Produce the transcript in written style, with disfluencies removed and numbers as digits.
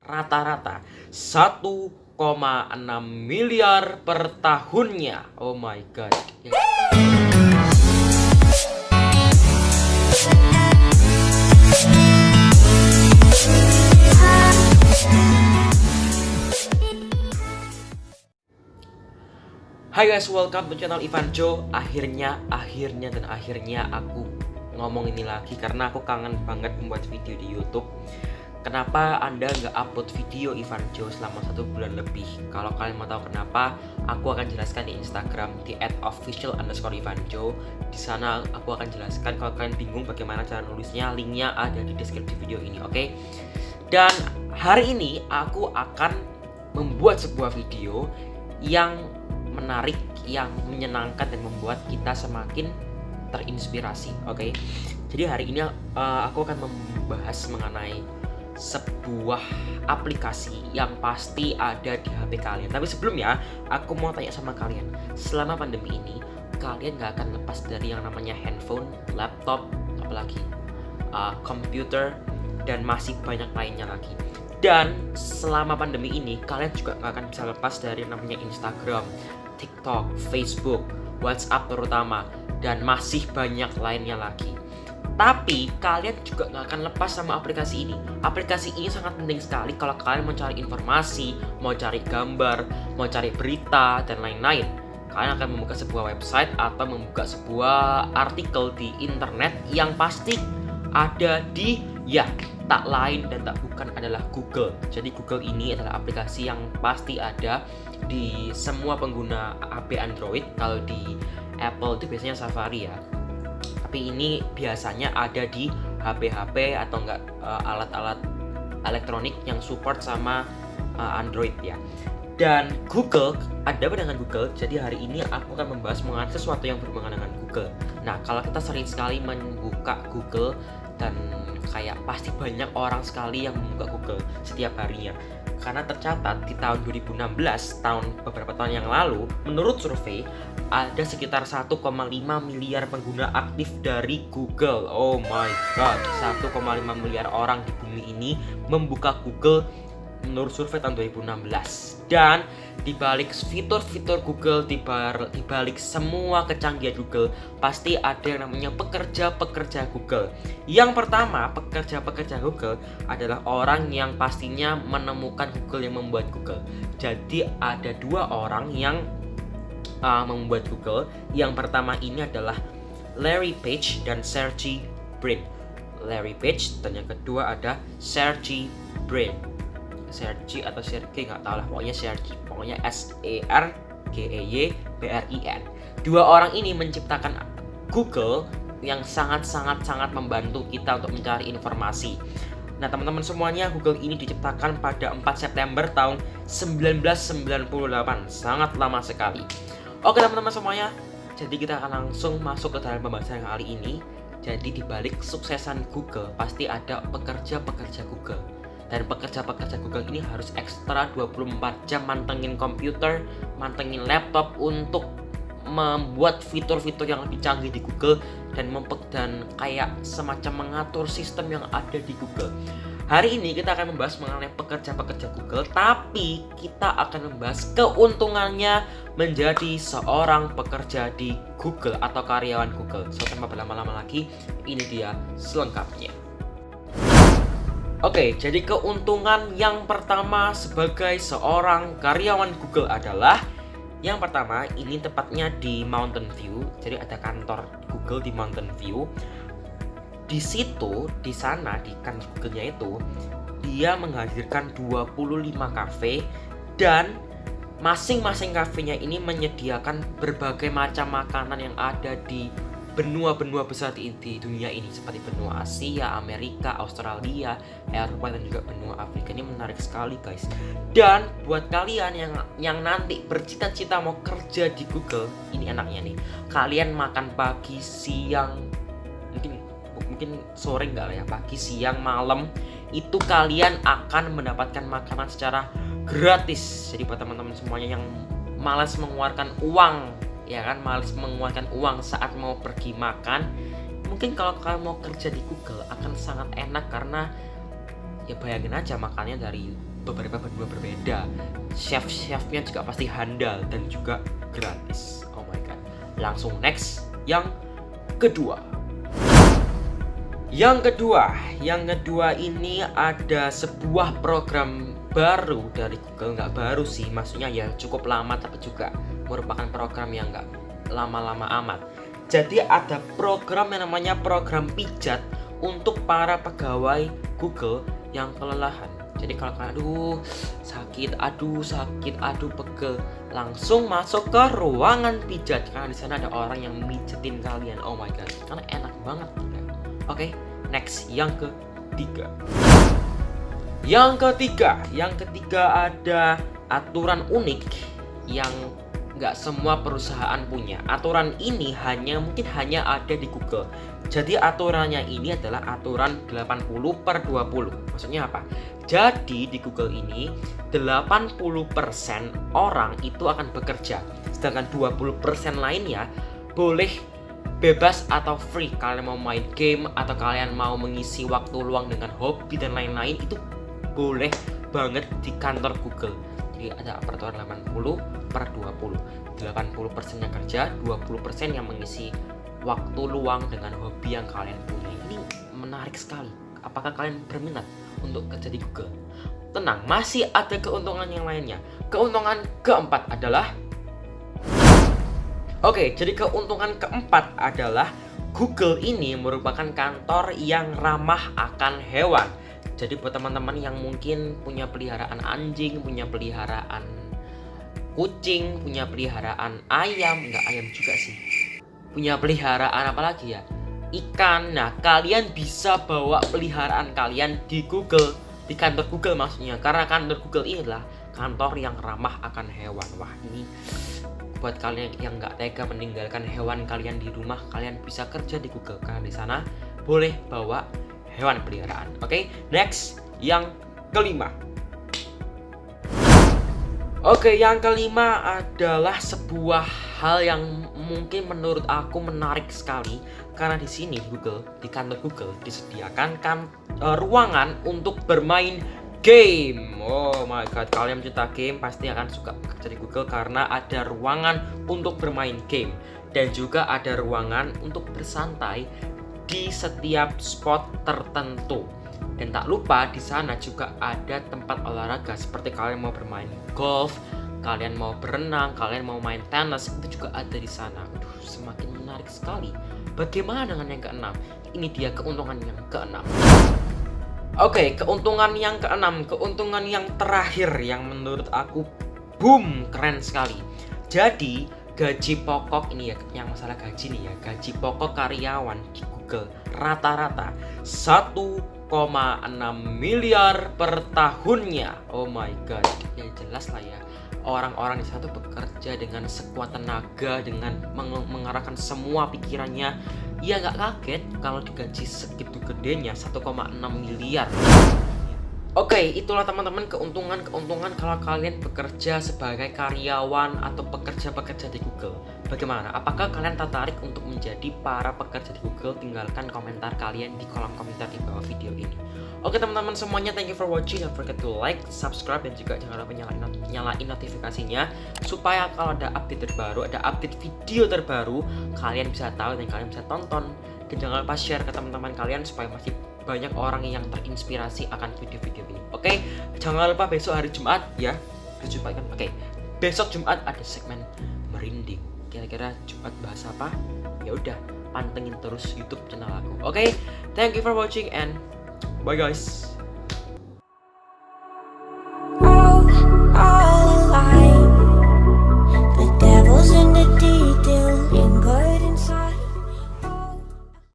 Rata-rata 1,6 miliar per tahunnya. Oh my god. Hai guys, welcome to channel Ivanco. Akhirnya aku ngomong ini lagi karena aku kangen banget membuat video di YouTube. Kenapa Anda nggak upload video Ivanco selama 1 bulan lebih? Kalau kalian mau tahu kenapa, aku akan jelaskan di Instagram di @official_Ivanco. Di sana aku akan jelaskan. Kalau kalian bingung bagaimana cara nulisnya, linknya ada di deskripsi video ini, oke? Dan hari ini aku akan membuat sebuah video yang menarik, yang menyenangkan dan membuat kita semakin terinspirasi, oke? Jadi hari ini aku akan membahas mengenai sebuah aplikasi yang pasti ada di HP kalian. Tapi sebelumnya, aku mau tanya sama kalian, selama pandemi ini, kalian gak akan lepas dari yang namanya handphone, laptop, apalagi komputer, dan masih banyak lainnya lagi. Dan selama pandemi ini, kalian juga gak akan bisa lepas dari yang namanya Instagram, TikTok, Facebook, WhatsApp terutama, dan masih banyak lainnya lagi. Tapi kalian juga gak akan lepas sama aplikasi ini. Aplikasi ini sangat penting sekali kalau kalian mau cari informasi, mau cari gambar, mau cari berita, dan lain-lain. Kalian akan membuka sebuah website atau membuka sebuah artikel di internet yang pasti ada di, ya, tak lain dan tak bukan adalah Google. Jadi Google ini adalah aplikasi yang pasti ada di semua pengguna HP Android. Kalau di Apple itu biasanya Safari ya. Tapi ini biasanya ada di HP-HP atau enggak alat-alat elektronik yang support sama Android ya. Dan Google, ada apa dengan Google? Jadi hari ini aku akan membahas mengenai sesuatu yang berhubungan dengan Google. Nah, kalau kita sering sekali membuka Google, dan kayak pasti banyak orang sekali yang membuka Google setiap harinya. Karena tercatat di tahun 2016, beberapa tahun yang lalu, menurut survei ada sekitar 1,5 miliar pengguna aktif dari Google. Oh my god, 1,5 miliar orang di bumi ini membuka Google menurut survei tahun 2016. Dan dibalik fitur-fitur Google, dibalik semua kecanggihan Google, pasti ada yang namanya pekerja-pekerja Google. Yang pertama, pekerja-pekerja Google adalah orang yang pastinya menemukan Google, yang membuat Google. Jadi ada 2 orang yang membuat Google. Yang pertama ini adalah Larry Page dan Sergey Brin. Larry Page, dan yang kedua ada Sergey Brin. Sergey atau Sergey, nggak tahu lah, pokoknya Sergey, pokoknya SERGEYBRIN. 2 orang ini menciptakan Google yang sangat membantu kita untuk mencari informasi. Nah teman-teman semuanya, Google ini diciptakan pada 4 September tahun 1998, sangat lama sekali. Oke teman-teman semuanya, jadi kita akan langsung masuk ke dalam pembahasan kali ini. Jadi dibalik suksesan Google pasti ada pekerja-pekerja Google. Dan pekerja-pekerja Google ini harus ekstra 24 jam mantengin komputer, mantengin laptop untuk membuat fitur-fitur yang lebih canggih di Google dan kayak semacam mengatur sistem yang ada di Google. Hari ini kita akan membahas mengenai pekerja-pekerja Google, tapi kita akan membahas keuntungannya menjadi seorang pekerja di Google atau karyawan Google. So, tanpa berlama-lama lagi, ini dia selengkapnya. Oke, jadi keuntungan yang pertama sebagai seorang karyawan Google adalah, yang pertama, ini tepatnya di Mountain View. Jadi ada kantor Google di Mountain View. Di situ, di sana, di kantor Google-nya itu, dia menghadirkan 25 kafe, dan masing-masing kafenya ini menyediakan berbagai macam makanan yang ada di benua-benua besar di dunia ini, seperti benua Asia, Amerika, Australia, Eropa, dan juga benua Afrika. Ini menarik sekali guys. Dan buat kalian yang nanti bercita-cita mau kerja di Google, ini enaknya nih, kalian makan pagi, siang, mungkin sore enggak lah ya, pagi, siang, malam, itu kalian akan mendapatkan makanan secara gratis. Jadi buat teman-teman semuanya yang malas mengeluarkan uang, ya kan, malas mengeluarkan uang saat mau pergi makan, mungkin kalau kalian mau kerja di Google akan sangat enak. Karena ya bayangin aja, makannya dari beberapa menu berbeda. Chef-chefnya juga pasti handal dan juga gratis. Oh my god. Langsung next yang kedua. Yang kedua ini ada sebuah program baru dari Google. Nggak baru sih, maksudnya ya cukup lama, tapi juga merupakan program yang nggak lama-lama amat. Jadi ada program yang namanya program pijat untuk para pegawai Google yang kelelahan. Jadi kalau kalian aduh pegel, langsung masuk ke ruangan pijat karena di sana ada orang yang mijetin kalian. Oh my god, karena enak banget ya. Oke, next yang ketiga. Yang ketiga ada aturan unik yang nggak semua perusahaan punya. Aturan ini mungkin hanya ada di Google. Jadi aturannya ini adalah aturan 80/20. Maksudnya apa? Jadi di Google ini 80% orang itu akan bekerja, sedangkan 20% lainnya boleh bebas atau free. Kalian mau main game atau kalian mau mengisi waktu luang dengan hobi dan lain-lain, itu boleh banget di kantor Google. Jadi ada peraturan 80/20. 80% yang kerja, 20% yang mengisi waktu luang dengan hobi yang kalian punya. Ini menarik sekali. Apakah kalian berminat untuk kerja di Google? Tenang, masih ada keuntungan yang lainnya. Keuntungan keempat adalah jadi keuntungan keempat adalah Google ini merupakan kantor yang ramah akan hewan. Jadi buat teman-teman yang mungkin punya peliharaan anjing, punya peliharaan kucing, punya peliharaan ayam, enggak ayam juga sih. Punya peliharaan apa lagi ya? Ikan. Nah, kalian bisa bawa peliharaan kalian di Google, di kantor Google maksudnya. Karena kantor Google ini adalah kantor yang ramah akan hewan. Wah, ini buat kalian yang nggak tega meninggalkan hewan kalian di rumah, kalian bisa kerja di Google karena di sana boleh bawa hewan peliharaan. Oke, next yang kelima. Yang kelima adalah sebuah hal yang mungkin menurut aku menarik sekali karena di sini di kantor Google disediakan ruangan untuk bermain game. Oh my god, kalian pencinta game pasti akan suka kerja di Google karena ada ruangan untuk bermain game dan juga ada ruangan untuk bersantai di setiap spot tertentu. Dan tak lupa di sana juga ada tempat olahraga seperti kalian mau bermain golf, kalian mau berenang, kalian mau main tenis, itu juga ada di sana. Semakin menarik sekali. Bagaimana dengan yang keenam? Ini dia keuntungan yang keenam. Keuntungan yang keenam, keuntungan yang terakhir yang menurut aku keren sekali. Jadi gaji pokok ini ya, yang masalah gaji nih ya, gaji pokok karyawan di Google rata-rata 1,6 miliar per tahunnya. Oh my god, ya jelas lah ya. Orang-orang di sana bekerja dengan sekuat tenaga, dengan mengarahkan semua pikirannya. Ya nggak kaget kalau digaji segitu gedenya 1,6 miliar. Itulah teman-teman keuntungan kalau kalian bekerja sebagai karyawan atau pekerja-pekerja di Google. Bagaimana? Apakah kalian tertarik untuk menjadi para pekerja di Google? Tinggalkan komentar kalian di kolom komentar di bawah video ini. Teman-teman semuanya, thank you for watching. Don't forget to like, subscribe, dan juga jangan lupa nyalain notifikasinya supaya kalau ada update terbaru, ada update video terbaru, kalian bisa tahu dan kalian bisa tonton. Dan jangan lupa share ke teman-teman kalian supaya masih banyak orang yang terinspirasi akan video-video ini. Jangan lupa besok hari Jumat ya. Besok Jumat ada segmen merinding. Kira-kira Jumat bahas apa? Ya udah, pantengin terus YouTube channel aku. Thank you for watching and bye guys.